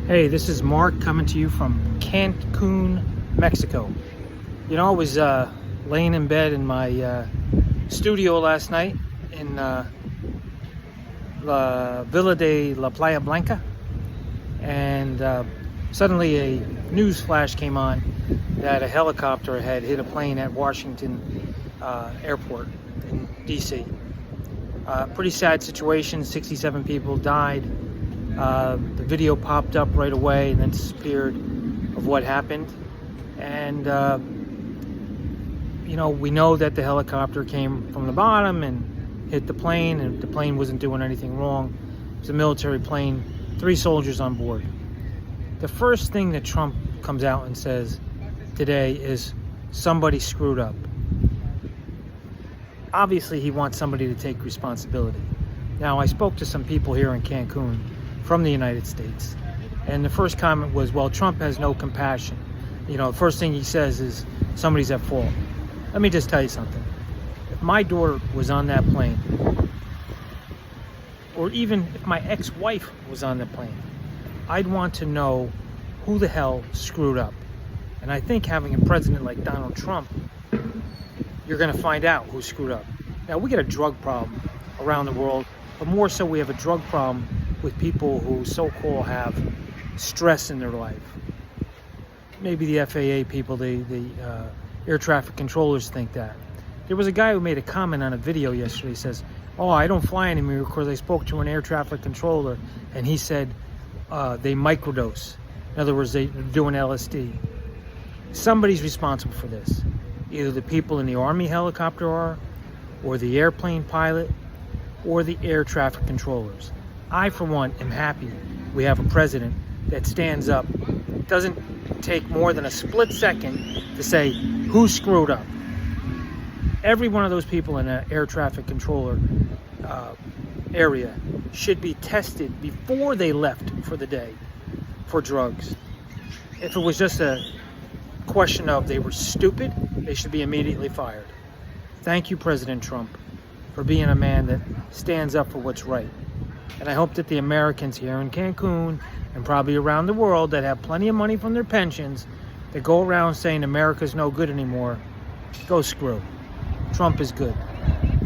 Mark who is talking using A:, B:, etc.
A: Hey, this is Mark coming to you from Cancun, Mexico. You know, I was laying in bed in my studio last night in La Villa de la Playa Blanca, and suddenly a news flash came on that a helicopter had hit a plane at Washington Airport in DC. Pretty sad situation. 67 people died. The video popped up right away and then disappeared of what happened. And you know, we know that the helicopter came from the bottom and hit the plane, and the plane wasn't doing anything wrong. It was a military plane, 3 soldiers on board. The first thing that Trump comes out and says today is somebody screwed up. Obviously, he wants somebody to take responsibility. Now, I spoke to some people here in Cancun from the United States, and the first comment was, well, Trump has no compassion. You know, the first thing he says is somebody's at fault. Let me just tell you something. If my daughter was on that plane, or even if my ex-wife was on the plane, I'd want to know who the hell screwed up. And I think having a president like Donald Trump, you're going to find out who screwed up. Now, we got a drug problem around the world, but more so we have a drug problem with people who so-called have stress in their life. Maybe the FAA people, the air traffic controllers think that. There was a guy who made a comment on a video yesterday. He says, oh, I don't fly anymore because I spoke to an air traffic controller and he said they microdose. In other words, they're doing LSD. Somebody's responsible for this. Either the people in the Army helicopter are, or the airplane pilot, or the air traffic controllers. I, for one, am happy we have a president that stands up, doesn't take more than a split second to say who screwed up. Every one of those people in an air traffic controller area should be tested before they left for the day for drugs. If it was just a question of they were stupid, they should be immediately fired. Thank you, President Trump, for being a man that stands up for what's right. And I hope that the Americans here in Cancun and probably around the world that have plenty of money from their pensions that go around saying America's no good anymore, go screw. Trump is good.